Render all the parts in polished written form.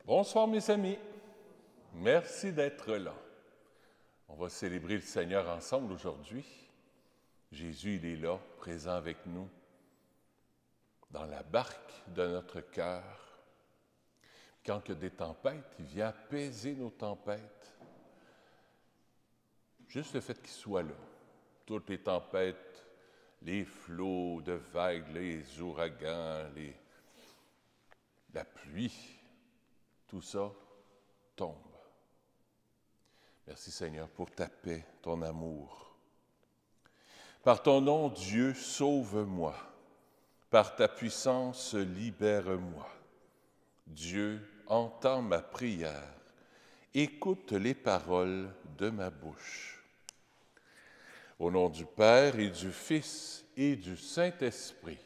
Bonsoir mes amis, merci d'être là. On va célébrer le Seigneur ensemble aujourd'hui. Jésus, il est là, présent avec nous, dans la barque de notre cœur. Quand il y a des tempêtes, il vient apaiser nos tempêtes. Juste le fait qu'il soit là, toutes les tempêtes, les flots de vagues, les ouragans, la pluie, tout ça tombe. Merci Seigneur pour ta paix, ton amour. Par ton nom, Dieu, sauve-moi. Par ta puissance, libère-moi. Dieu, entends ma prière. Écoute les paroles de ma bouche. Au nom du Père et du Fils et du Saint-Esprit.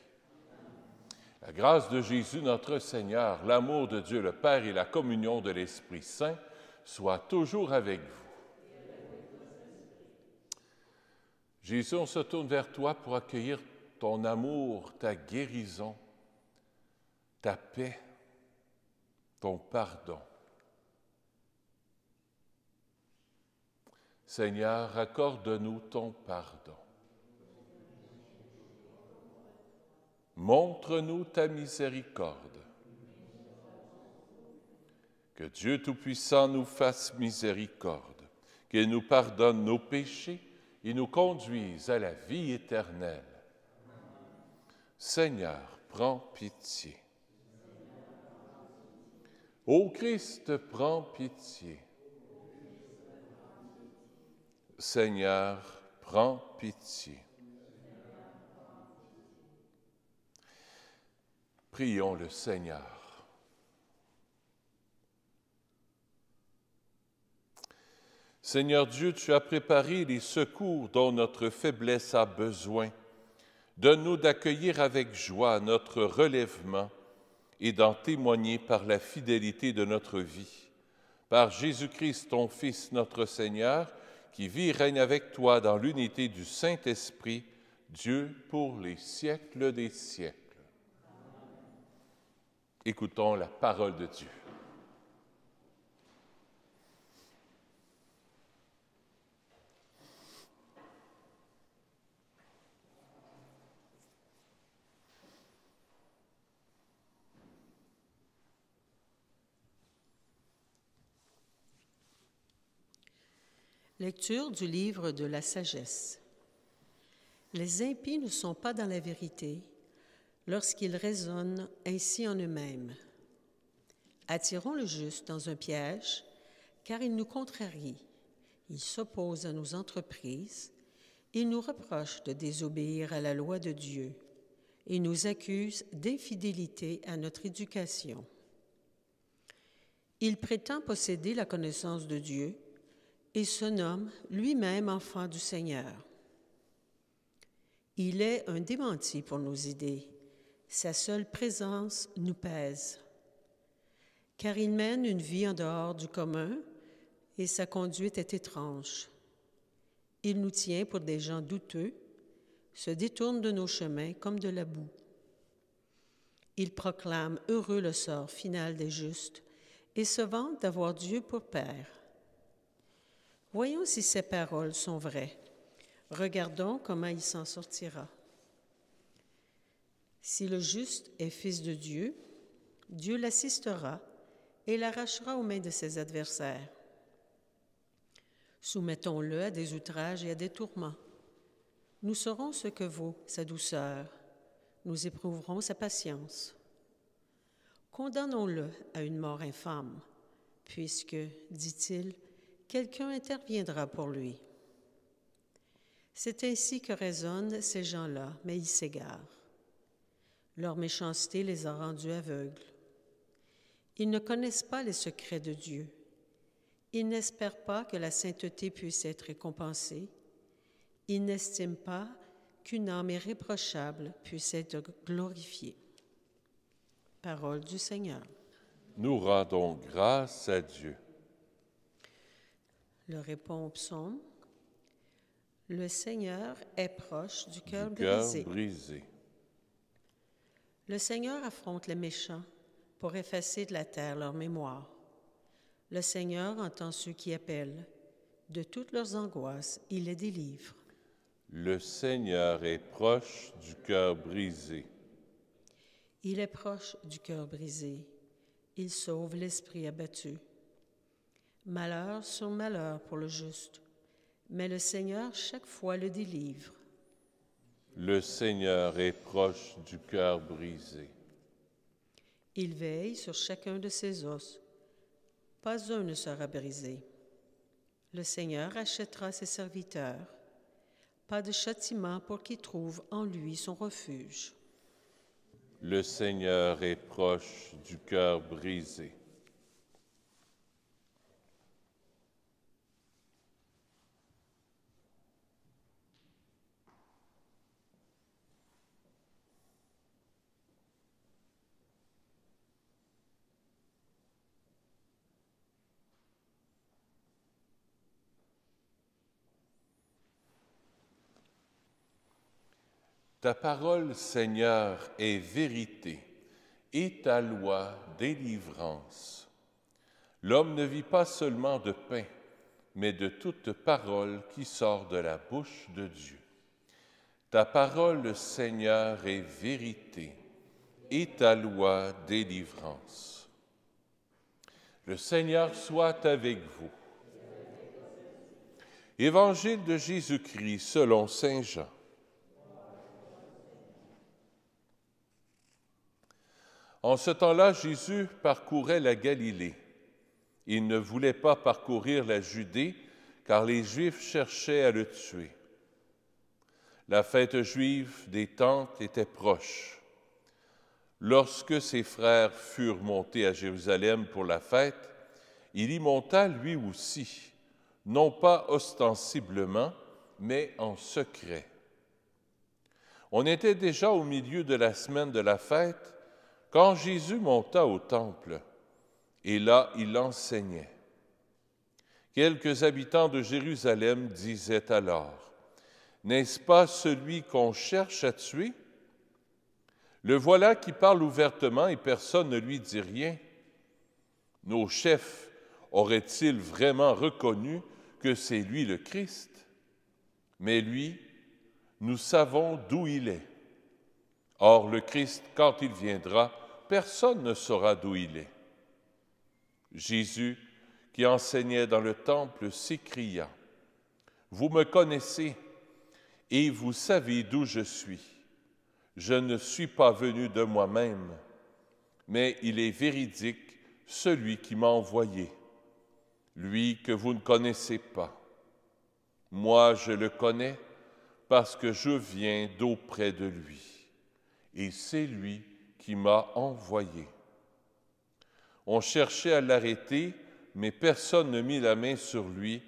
La grâce de Jésus, notre Seigneur, l'amour de Dieu le Père et la communion de l'Esprit Saint soient toujours avec vous. Jésus, on se tourne vers toi pour accueillir ton amour, ta guérison, ta paix, ton pardon. Seigneur, accorde-nous ton pardon. Montre-nous ta miséricorde. Que Dieu Tout-Puissant nous fasse miséricorde, qu'il nous pardonne nos péchés et nous conduise à la vie éternelle. Seigneur, prends pitié. Ô Christ, prends pitié. Seigneur, prends pitié. Prions le Seigneur. Seigneur Dieu, tu as préparé les secours dont notre faiblesse a besoin. Donne-nous d'accueillir avec joie notre relèvement et d'en témoigner par la fidélité de notre vie. Par Jésus-Christ, ton Fils, notre Seigneur, qui vit et règne avec toi dans l'unité du Saint-Esprit, Dieu pour les siècles des siècles. Écoutons la parole de Dieu. Lecture du livre de la sagesse. Les impies ne sont pas dans la vérité lorsqu'ils raisonnent ainsi en eux-mêmes. Attirons le juste dans un piège, car il nous contrarie. Il s'oppose à nos entreprises, il nous reproche de désobéir à la loi de Dieu et nous accuse d'infidélité à notre éducation. Il prétend posséder la connaissance de Dieu et se nomme lui-même enfant du Seigneur. Il est un démenti pour nos idées. Sa seule présence nous pèse. Car il mène une vie en dehors du commun et sa conduite est étrange. Il nous tient pour des gens douteux, se détourne de nos chemins comme de la boue. Il proclame heureux le sort final des justes et se vante d'avoir Dieu pour Père. Voyons si ces paroles sont vraies. Regardons comment il s'en sortira. Si le juste est fils de Dieu, Dieu l'assistera et l'arrachera aux mains de ses adversaires. Soumettons-le à des outrages et à des tourments. Nous saurons ce que vaut sa douceur. Nous éprouverons sa patience. Condamnons-le à une mort infâme, puisque, dit-il, quelqu'un interviendra pour lui. C'est ainsi que raisonnent ces gens-là, mais ils s'égarent. Leur méchanceté les a rendus aveugles. Ils ne connaissent pas les secrets de Dieu. Ils n'espèrent pas que la sainteté puisse être récompensée. Ils n'estiment pas qu'une âme irréprochable puisse être glorifiée. Parole du Seigneur. Nous rendons grâce à Dieu. Le répond au psaume. Le Seigneur est proche du cœur brisé. Le Seigneur affronte les méchants pour effacer de la terre leur mémoire. Le Seigneur entend ceux qui appellent. De toutes leurs angoisses, il les délivre. Le Seigneur est proche du cœur brisé. Il est proche du cœur brisé. Il sauve l'esprit abattu. Malheur sur malheur pour le juste, mais le Seigneur chaque fois le délivre. Le Seigneur est proche du cœur brisé. Il veille sur chacun de ses os. Pas un ne sera brisé. Le Seigneur rachètera ses serviteurs. Pas de châtiment pour qui trouve en lui son refuge. Le Seigneur est proche du cœur brisé. Ta parole, Seigneur, est vérité, et ta loi, délivrance. L'homme ne vit pas seulement de pain, mais de toute parole qui sort de la bouche de Dieu. Ta parole, Seigneur, est vérité, et ta loi, délivrance. Le Seigneur soit avec vous. Évangile de Jésus-Christ selon saint Jean. En ce temps-là, Jésus parcourait la Galilée. Il ne voulait pas parcourir la Judée, car les Juifs cherchaient à le tuer. La fête juive des Tentes était proche. Lorsque ses frères furent montés à Jérusalem pour la fête, il y monta lui aussi, non pas ostensiblement, mais en secret. On était déjà au milieu de la semaine de la fête, quand Jésus monta au temple, et là il enseignait. Quelques habitants de Jérusalem disaient alors, « N'est-ce pas celui qu'on cherche à tuer? Le voilà qui parle ouvertement et personne ne lui dit rien. Nos chefs auraient-ils vraiment reconnu que c'est lui le Christ? Mais lui, nous savons d'où il est. Or, le Christ, quand il viendra, personne ne saura d'où il est. » Jésus, qui enseignait dans le temple, s'écria, « Vous me connaissez et vous savez d'où je suis. Je ne suis pas venu de moi-même, mais il est véridique celui qui m'a envoyé, lui que vous ne connaissez pas. Moi, je le connais parce que je viens d'auprès de lui, et c'est lui qui m'a envoyé. » On cherchait à l'arrêter, mais personne ne mit la main sur lui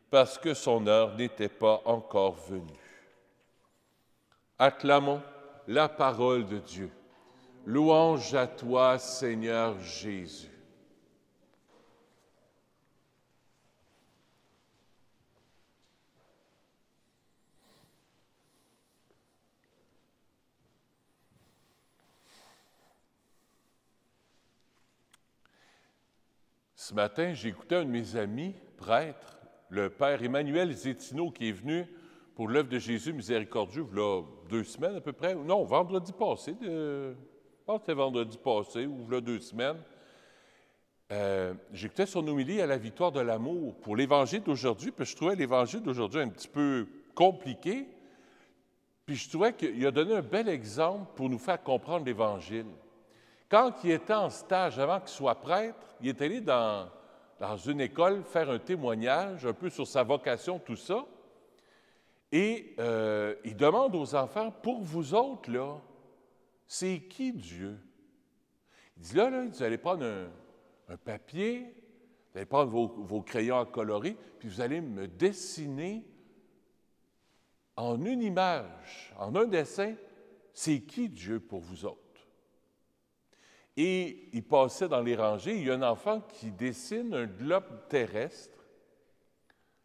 parce que son heure n'était pas encore venue. Acclamons la parole de Dieu. Louange à toi, Seigneur Jésus. Ce matin, j'ai écouté un de mes amis, prêtre, le père Emmanuel Zétineau, qui est venu pour l'œuvre de Jésus miséricordieux, il y a 2 semaines à peu près. Non, vendredi passé, je pense que c'était vendredi passé, ou il y a 2 semaines. J'écoutais son homélie à la victoire de l'amour pour l'Évangile d'aujourd'hui, puis je trouvais l'Évangile d'aujourd'hui un petit peu compliqué, puis je trouvais qu'il a donné un bel exemple pour nous faire comprendre l'Évangile. Quand il était en stage, avant qu'il soit prêtre, il est allé dans une école faire un témoignage un peu sur sa vocation, tout ça. Et il demande aux enfants, « Pour vous autres, là, c'est qui Dieu? » Il dit, là, vous allez prendre un papier, vous allez prendre vos crayons à colorer, puis vous allez me dessiner en une image, en un dessin, c'est qui Dieu pour vous autres? Et il passait dans les rangées, il y a un enfant qui dessine un globe terrestre,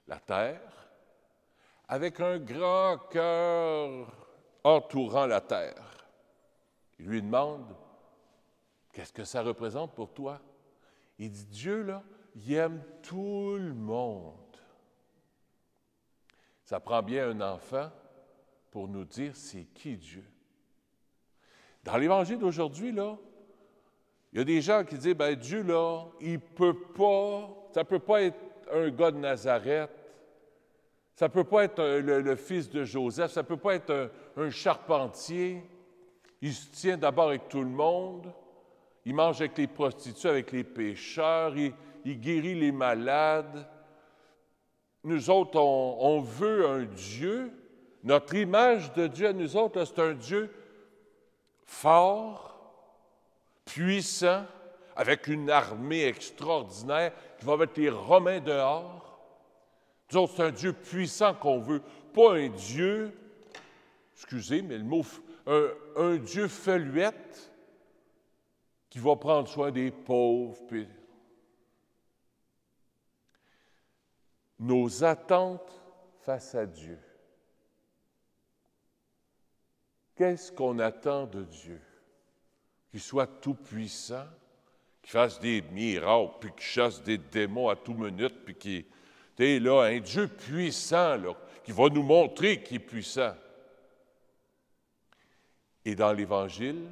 la Terre, avec un grand cœur entourant la Terre. Il lui demande, « Qu'est-ce que ça représente pour toi? » Il dit, « Dieu, là, il aime tout le monde. Ça prend bien un enfant pour nous dire c'est qui Dieu. Dans l'Évangile d'aujourd'hui, là, il y a des gens qui disent, ben Dieu, là, il peut pas, ça peut pas être un gars de Nazareth, ça peut pas être le fils de Joseph, ça peut pas être un charpentier. Il se tient d'abord avec tout le monde, il mange avec les prostituées, avec les pécheurs, il guérit les malades. Nous autres, on veut un Dieu. Notre image de Dieu à nous autres, là, c'est un Dieu fort, puissant, avec une armée extraordinaire qui va mettre les Romains dehors. Nous autres, c'est un Dieu puissant qu'on veut, pas un Dieu, excusez, mais le mot, un Dieu feluette qui va prendre soin des pauvres. Puis nos attentes face à Dieu. Qu'est-ce qu'on attend de Dieu? Qu'il soit tout-puissant, qu'il fasse des miracles, puis qu'il chasse des démons à toute minute, puis qu'il est là, un Dieu puissant, là, qui va nous montrer qu'il est puissant. Et dans l'Évangile,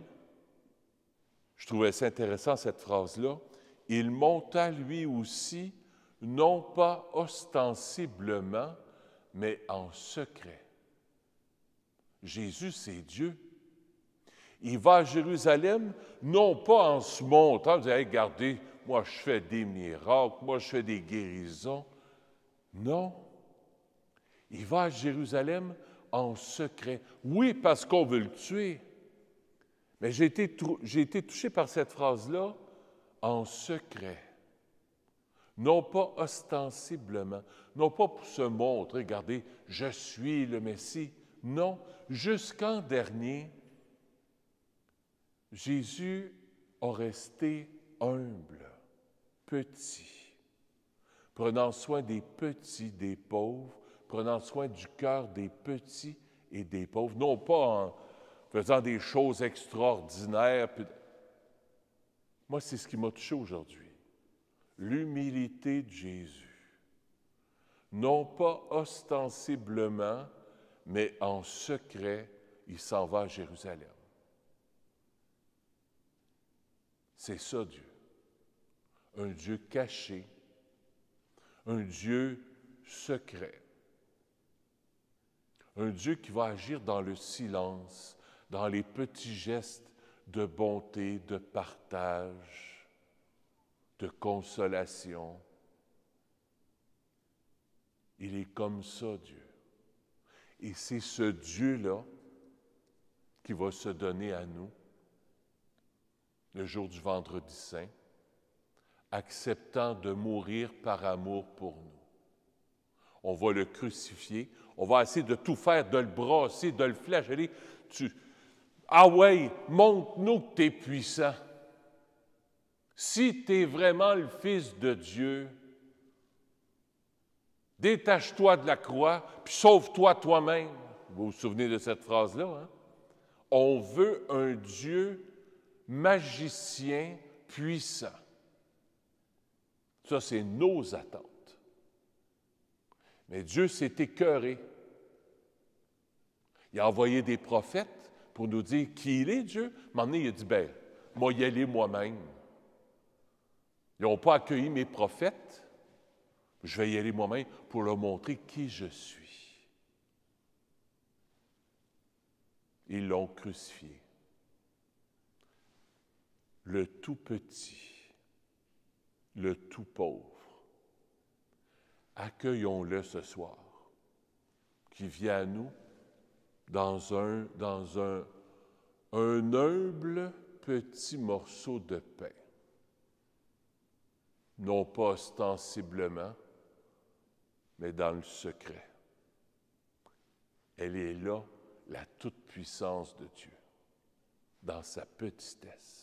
je trouvais ça intéressant, cette phrase-là, « Il monta lui aussi, non pas ostensiblement, mais en secret. » Jésus, c'est Dieu. Il va à Jérusalem, non pas en se montrant, en disant, hey, regardez, moi je fais des miracles, moi je fais des guérisons. Non. Il va à Jérusalem en secret. Oui, parce qu'on veut le tuer. Mais j'ai été touché par cette phrase-là, en secret. Non pas ostensiblement, non pas pour se montrer, regardez, je suis le Messie. Non, jusqu'en dernier, Jésus a resté humble, petit, prenant soin des petits, des pauvres, prenant soin du cœur des petits et des pauvres, non pas en faisant des choses extraordinaires. Moi, c'est ce qui m'a touché aujourd'hui. L'humilité de Jésus. Non pas ostensiblement, mais en secret, il s'en va à Jérusalem. C'est ça, Dieu. Un Dieu caché, un Dieu secret, un Dieu qui va agir dans le silence, dans les petits gestes de bonté, de partage, de consolation. Il est comme ça, Dieu. Et c'est ce Dieu-là qui va se donner à nous le jour du Vendredi Saint, acceptant de mourir par amour pour nous. On va le crucifier, on va essayer de tout faire, de le brasser, de le flageller. Ah ouais, montre-nous que tu es puissant. Si tu es vraiment le Fils de Dieu, détache-toi de la croix, puis sauve-toi toi-même. Vous vous souvenez de cette phrase-là, hein? On veut un Dieu magicien puissant. Ça, c'est nos attentes. Mais Dieu s'est écœuré. Il a envoyé des prophètes pour nous dire qui il est, Dieu. À un moment donné, il a dit, ben, moi, y aller moi-même. Ils n'ont pas accueilli mes prophètes. Je vais y aller moi-même pour leur montrer qui je suis. Ils l'ont crucifié. Le tout petit, le tout pauvre. Accueillons-le ce soir, qui vient à nous dans un humble petit morceau de pain. Non pas ostensiblement, mais dans le secret. Elle est là, la toute-puissance de Dieu, dans sa petitesse.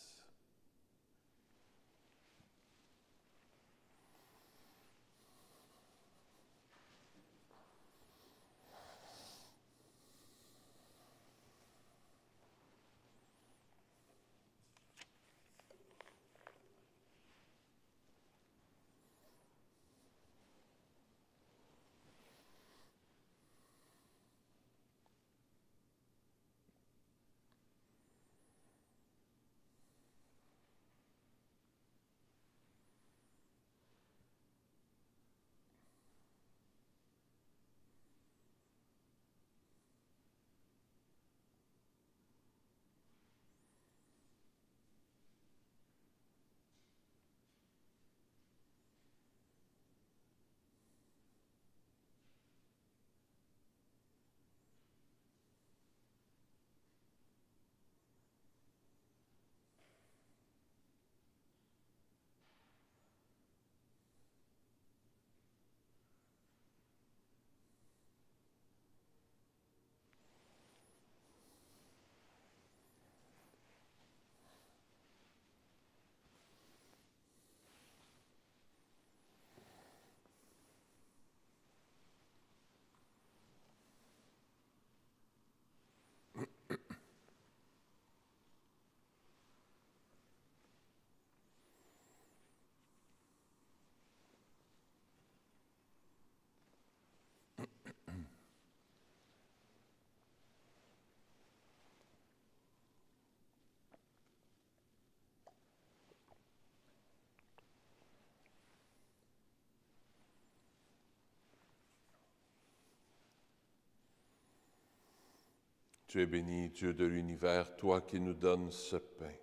Tu es béni, Dieu de l'univers, toi qui nous donnes ce pain.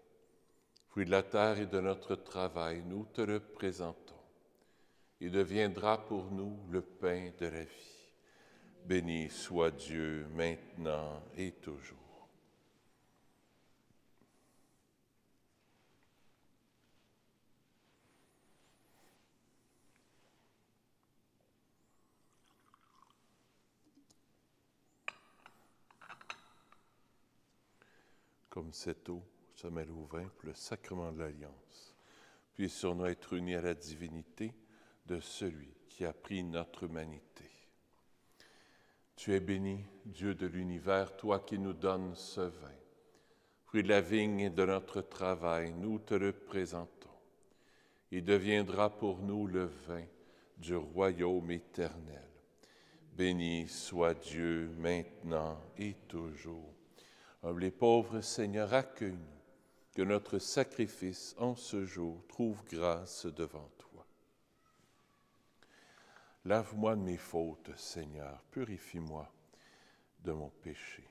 Fruit de la terre et de notre travail, nous te le présentons. Il deviendra pour nous le pain de la vie. Béni soit Dieu, maintenant et toujours. Comme cette eau se mêle au vin pour le sacrement de l'Alliance, puis sur nous être unis à la divinité de celui qui a pris notre humanité. Tu es béni, Dieu de l'univers, toi qui nous donnes ce vin. Fruit de la vigne et de notre travail, nous te le présentons. Il deviendra pour nous le vin du royaume éternel. Béni soit Dieu maintenant et toujours. Humbles et pauvres, Seigneur, accueille-nous, que notre sacrifice en ce jour trouve grâce devant toi. Lave-moi de mes fautes, Seigneur, purifie-moi de mon péché.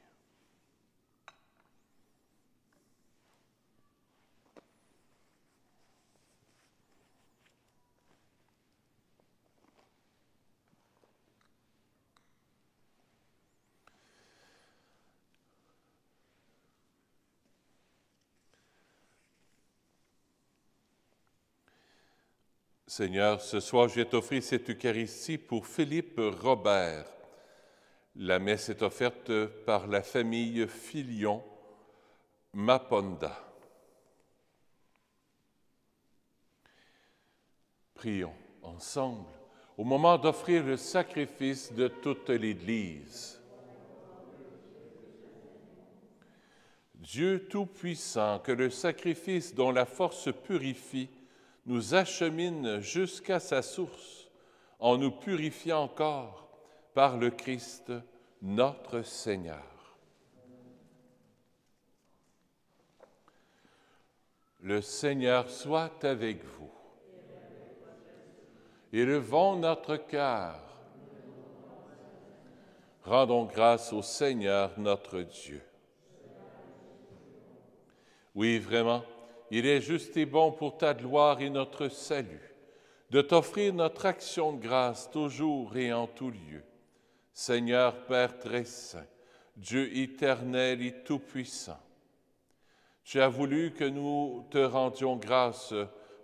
Seigneur, ce soir, je vais t'offrir cette Eucharistie pour Philippe Robert. La messe est offerte par la famille Filion Maponda. Prions ensemble au moment d'offrir le sacrifice de toute l'Église. Dieu Tout-Puissant, que le sacrifice dont la force purifie nous achemine jusqu'à sa source, en nous purifiant encore par le Christ, notre Seigneur. Le Seigneur soit avec vous. Élevons notre cœur. Rendons grâce au Seigneur notre Dieu. Oui, vraiment, il est juste et bon pour ta gloire et notre salut, de t'offrir notre action de grâce toujours et en tout lieu. Seigneur Père très saint, Dieu éternel et tout-puissant, tu as voulu que nous te rendions grâce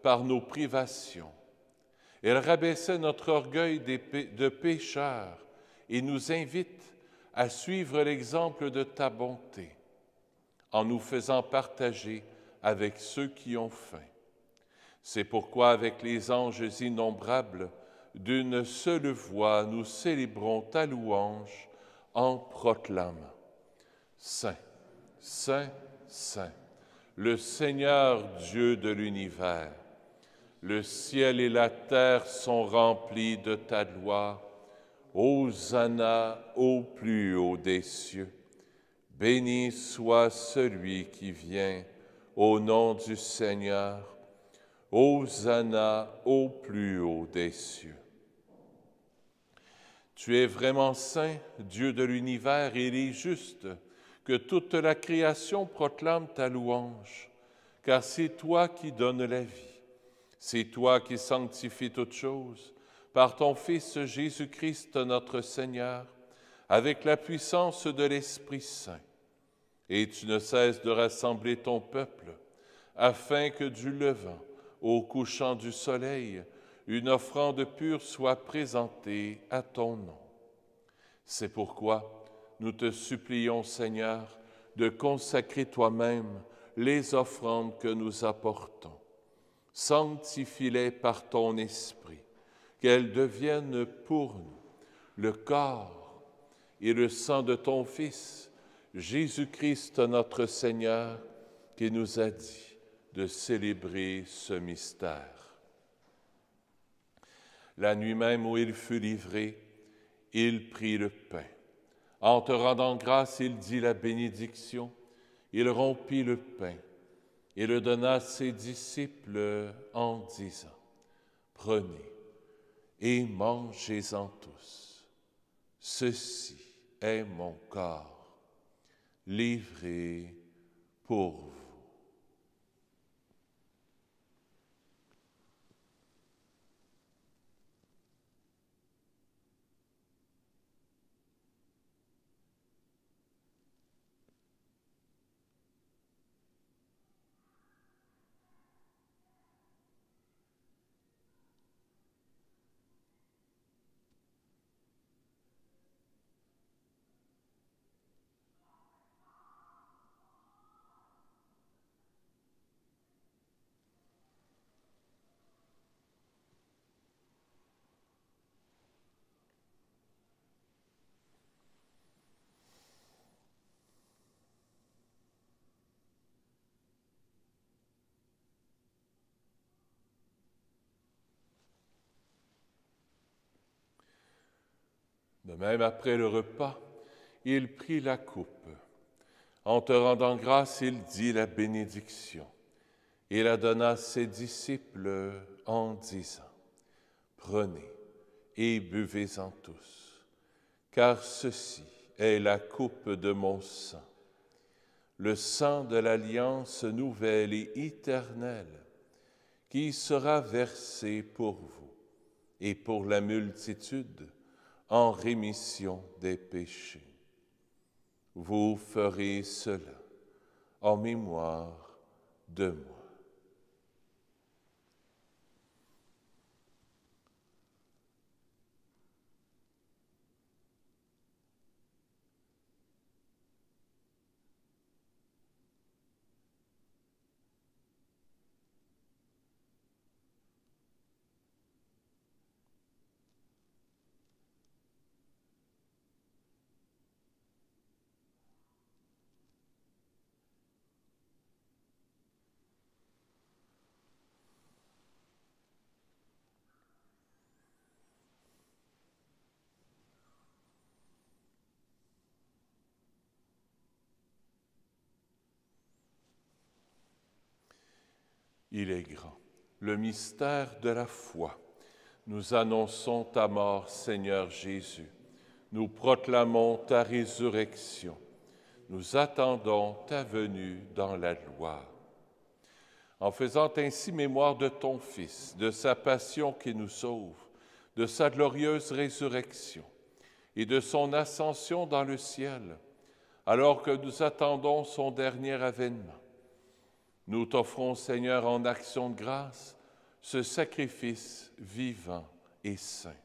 par nos privations. Elle rabaissait notre orgueil de pécheurs et nous invite à suivre l'exemple de ta bonté, en nous faisant partager avec ceux qui ont faim. C'est pourquoi, avec les anges innombrables, d'une seule voix, nous célébrons ta louange en proclamant: Saint, Saint, Saint, le Seigneur Dieu de l'univers. Le ciel et la terre sont remplis de ta gloire. Hosanna au plus haut des cieux. Béni soit celui qui vient au nom du Seigneur. Hosanna au plus haut des cieux. Tu es vraiment saint, Dieu de l'univers, et il est juste que toute la création proclame ta louange, car c'est toi qui donnes la vie. C'est toi qui sanctifies toutes choses, par ton Fils Jésus-Christ notre Seigneur, avec la puissance de l'Esprit Saint. Et tu ne cesses de rassembler ton peuple, afin que du levant au couchant du soleil, une offrande pure soit présentée à ton nom. C'est pourquoi nous te supplions, Seigneur, de consacrer toi-même les offrandes que nous apportons. Sanctifie-les par ton Esprit, qu'elles deviennent pour nous le corps et le sang de ton Fils, Jésus-Christ notre Seigneur, qui nous a dit de célébrer ce mystère. La nuit même où il fut livré, il prit le pain. En te rendant grâce, il dit la bénédiction. Il rompit le pain et le donna à ses disciples en disant: Prenez et mangez-en tous. Ceci est mon corps. livré pour vous. De même, après le repas, il prit la coupe. En te rendant grâce, il dit la bénédiction. Il la donna à ses disciples en disant, « Prenez et buvez-en tous, car ceci est la coupe de mon sang, le sang de l'alliance nouvelle et éternelle, qui sera versé pour vous et pour la multitude en rémission des péchés. Vous ferez cela en mémoire de moi. » Il est grand, le mystère de la foi. Nous annonçons ta mort, Seigneur Jésus. Nous proclamons ta résurrection. Nous attendons ta venue dans la gloire. En faisant ainsi mémoire de ton Fils, de sa passion qui nous sauve, de sa glorieuse résurrection et de son ascension dans le ciel, alors que nous attendons son dernier avènement, nous t'offrons, Seigneur, en action de grâce, ce sacrifice vivant et saint.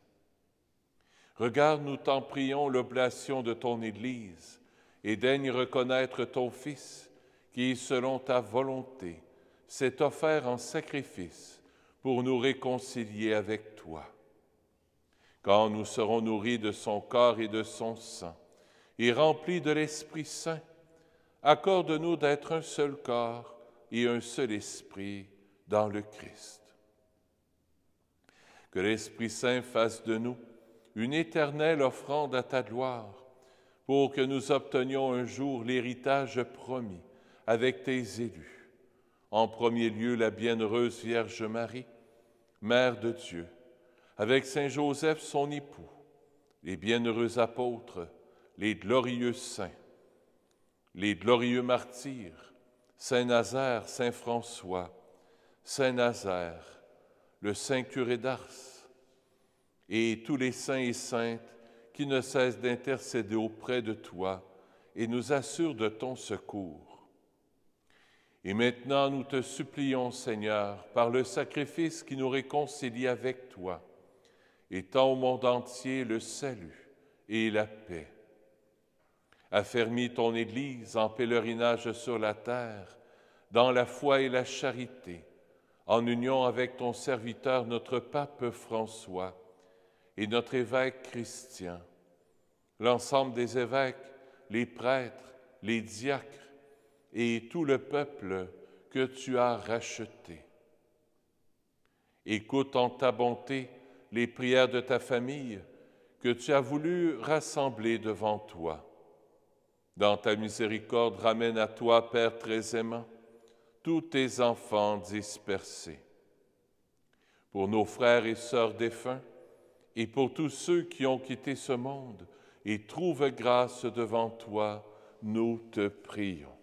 Regarde, nous t'en prions, l'oblation de ton Église et daigne reconnaître ton Fils qui, selon ta volonté, s'est offert en sacrifice pour nous réconcilier avec toi. Quand nous serons nourris de son corps et de son sang et remplis de l'Esprit Saint, accorde-nous d'être un seul corps et un seul esprit dans le Christ. Que l'Esprit Saint fasse de nous une éternelle offrande à ta gloire, pour que nous obtenions un jour l'héritage promis avec tes élus. En premier lieu, la bienheureuse Vierge Marie, Mère de Dieu, avec Saint Joseph, son époux, les bienheureux apôtres, les glorieux saints, les glorieux martyrs, Saint Nazaire, Saint François, Saint Nazaire, le Saint curé d'Ars, et tous les saints et saintes qui ne cessent d'intercéder auprès de toi et nous assurent de ton secours. Et maintenant, nous te supplions, Seigneur, par le sacrifice qui nous réconcilie avec toi, étends au monde entier le salut et la paix. Affermis ton Église en pèlerinage sur la terre, dans la foi et la charité, en union avec ton serviteur, notre pape François, et notre évêque Christian, l'ensemble des évêques, les prêtres, les diacres et tout le peuple que tu as racheté. Écoute en ta bonté les prières de ta famille que tu as voulu rassembler devant toi. Dans ta miséricorde, ramène à toi, Père très aimant, tous tes enfants dispersés. Pour nos frères et sœurs défunts, et pour tous ceux qui ont quitté ce monde et trouvent grâce devant toi, nous te prions.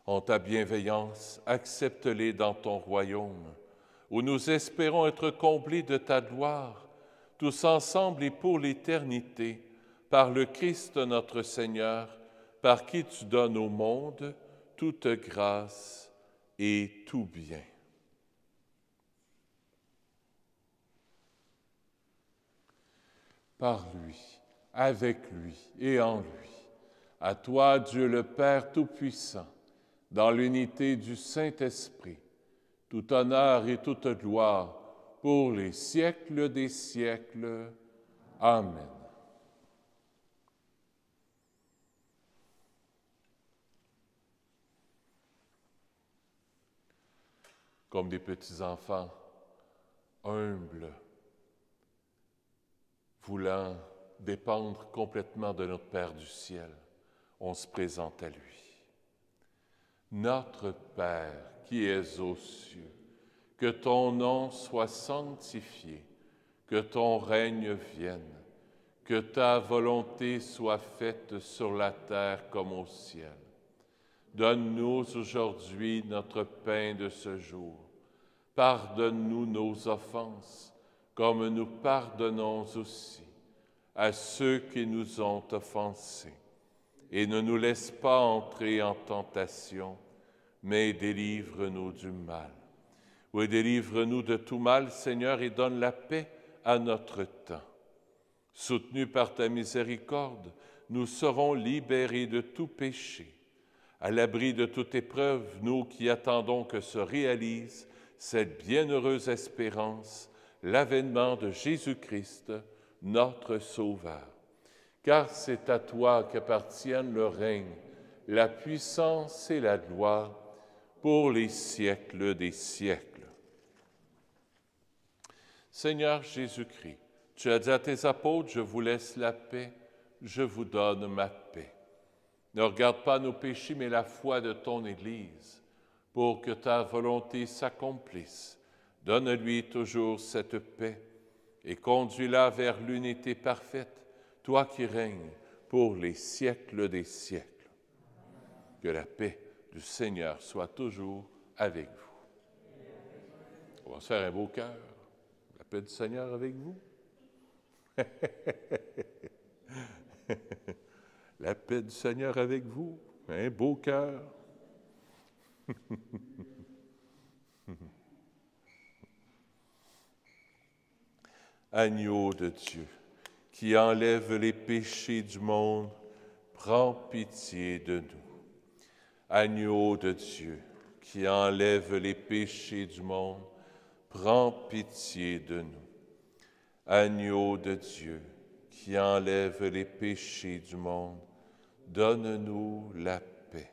En ta bienveillance, accepte-les dans ton royaume, où nous espérons être comblés de ta gloire, tous ensemble et pour l'éternité, par le Christ notre Seigneur, par qui tu donnes au monde toute grâce et tout bien. Par lui, avec lui et en lui, à toi, Dieu le Père Tout-Puissant, dans l'unité du Saint-Esprit, tout honneur et toute gloire pour les siècles des siècles. Amen. Comme des petits-enfants humbles, voulant dépendre complètement de notre Père du ciel, on se présente à lui. Notre Père qui es aux cieux, que ton nom soit sanctifié, que ton règne vienne, que ta volonté soit faite sur la terre comme au ciel. Donne-nous aujourd'hui notre pain de ce jour. Pardonne-nous nos offenses, comme nous pardonnons aussi à ceux qui nous ont offensés. Et ne nous laisse pas entrer en tentation, mais délivre-nous du mal. Oui, délivre-nous de tout mal, Seigneur, et donne la paix à notre temps. Soutenus par ta miséricorde, nous serons libérés de tout péché. À l'abri de toute épreuve, nous qui attendons que se réalise cette bienheureuse espérance, l'avènement de Jésus-Christ, notre Sauveur. Car c'est à toi qu'appartiennent le règne, la puissance et la gloire pour les siècles des siècles. Seigneur Jésus-Christ, tu as dit à tes apôtres, je vous laisse la paix, je vous donne ma paix. Ne regarde pas nos péchés, mais la foi de ton Église, pour que ta volonté s'accomplisse. Donne-lui toujours cette paix et conduis-la vers l'unité parfaite, toi qui règnes pour les siècles des siècles. Que la paix du Seigneur soit toujours avec vous. On va se faire un beau cœur. La paix du Seigneur avec vous. La paix du Seigneur avec vous. Un beau cœur. Agneau de Dieu, qui enlève les péchés du monde, prends pitié de nous. Agneau de Dieu, qui enlève les péchés du monde, prends pitié de nous. Agneau de Dieu, qui enlève les péchés du monde, donne-nous la paix.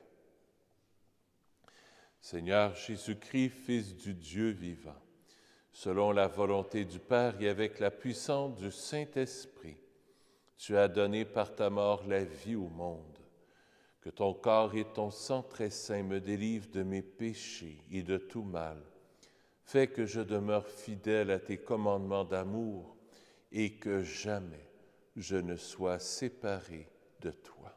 Seigneur Jésus-Christ, Fils du Dieu vivant, selon la volonté du Père et avec la puissance du Saint-Esprit, tu as donné par ta mort la vie au monde. Que ton corps et ton sang très saint me délivrent de mes péchés et de tout mal. Fais que je demeure fidèle à tes commandements d'amour et que jamais je ne sois séparé de toi.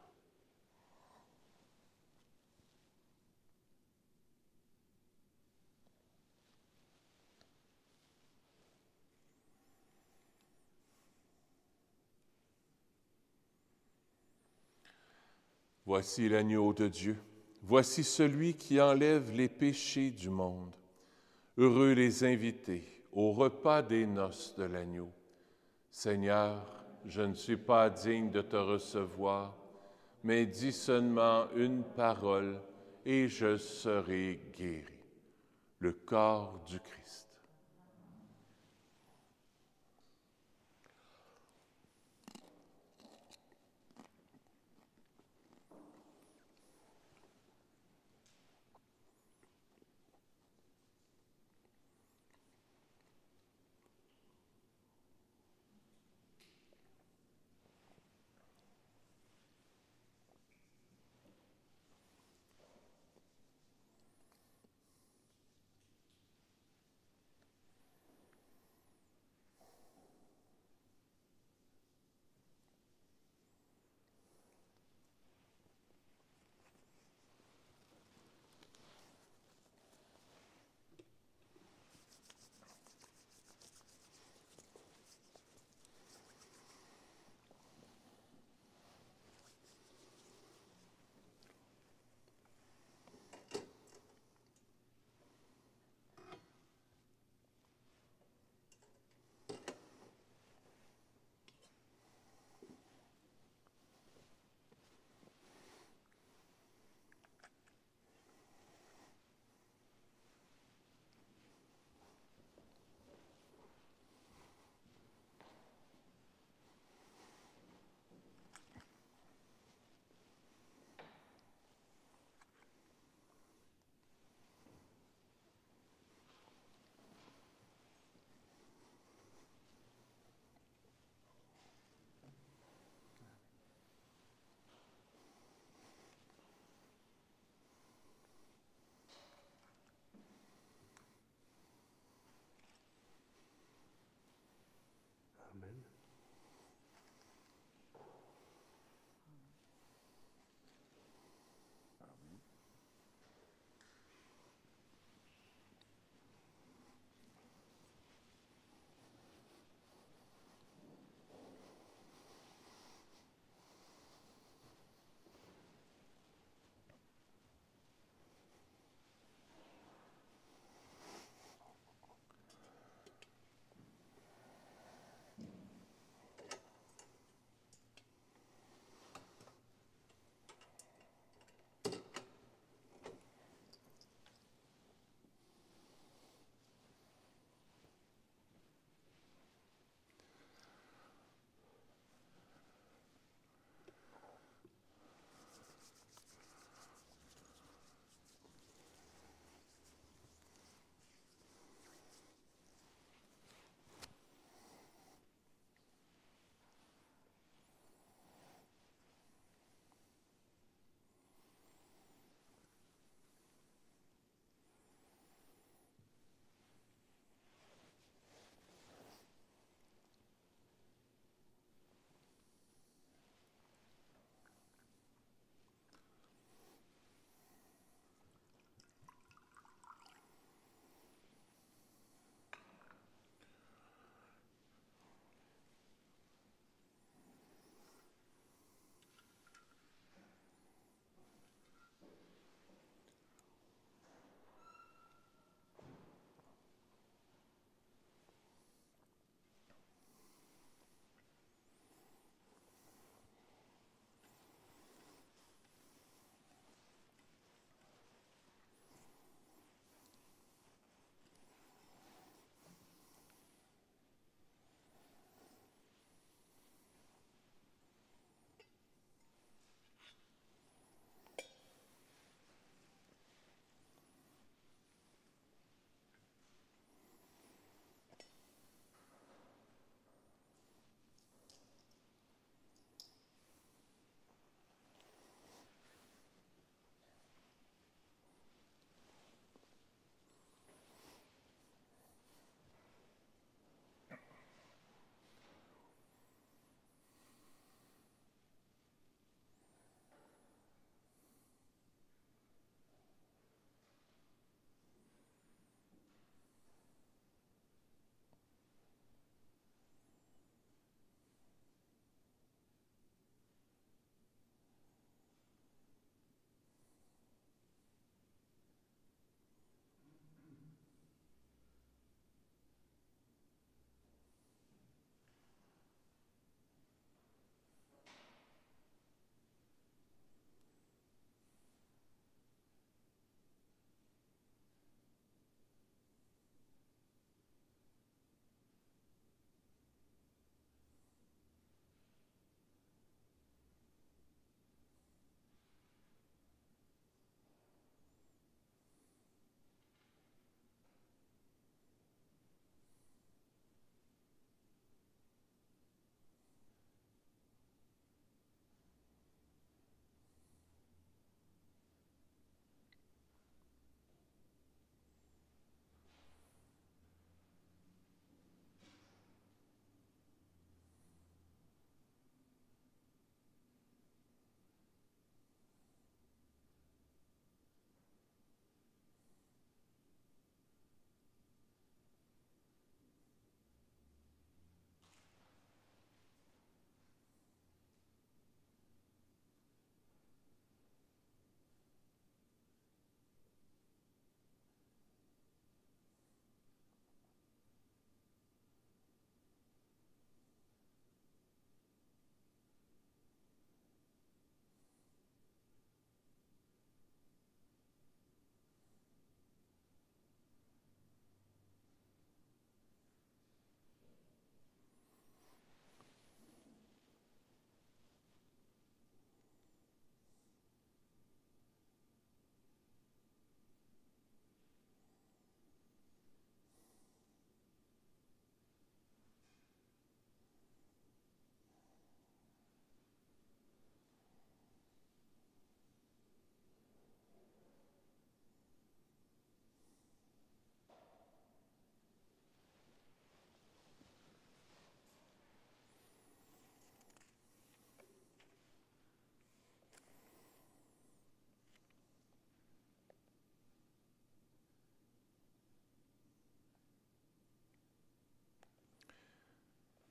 Voici l'agneau de Dieu, voici celui qui enlève les péchés du monde. Heureux les invités au repas des noces de l'agneau. Seigneur, je ne suis pas digne de te recevoir, mais dis seulement une parole et je serai guéri. Le corps du Christ.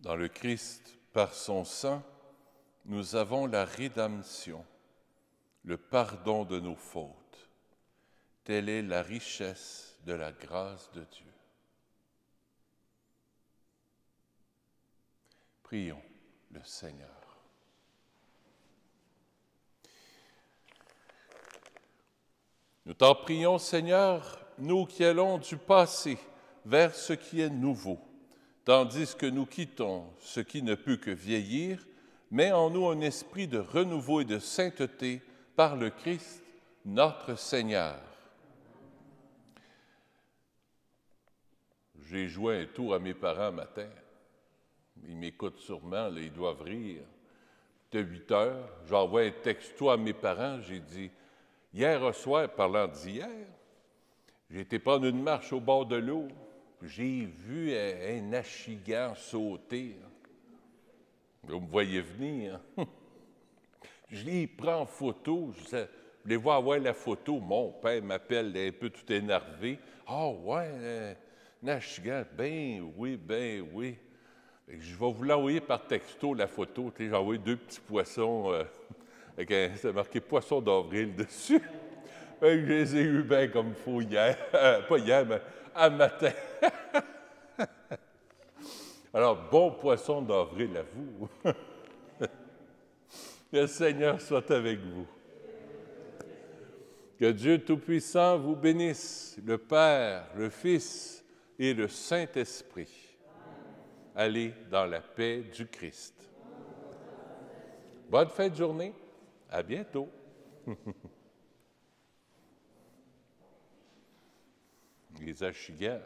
Dans le Christ, par son sang, nous avons la rédemption, le pardon de nos fautes. Telle est la richesse de la grâce de Dieu. Prions le Seigneur. Nous t'en prions, Seigneur, nous qui allons du passé vers ce qui est nouveau, tandis que nous quittons ce qui ne peut que vieillir, mets en nous un esprit de renouveau et de sainteté par le Christ, notre Seigneur. J'ai joué un tour à mes parents matin. Ils m'écoutent sûrement, là, ils doivent rire. De 8 heures, j'envoie un texto à mes parents, j'ai dit, hier au soir, parlant d'hier, j'ai été prendre une marche au bord de l'eau, j'ai vu un achigan sauter. Vous me voyez venir. Je les prends en photo, je voulais voir la photo. Mon père m'appelle un peu tout énervé. « Ah ouais, un achigan, ben oui, ben oui. » Je vais vous l'envoyer par texto, la photo. J'ai envoyé 2 petits poissons, c'est marqué « Poisson d'avril » dessus. Je les ai eus bien comme il faut hier. Pas hier, mais à matin. Alors, bon poisson d'avril à vous. Que le Seigneur soit avec vous. Que Dieu Tout-Puissant vous bénisse, le Père, le Fils et le Saint-Esprit. Allez dans la paix du Christ. Bonne fin de journée. À bientôt. Les achigans.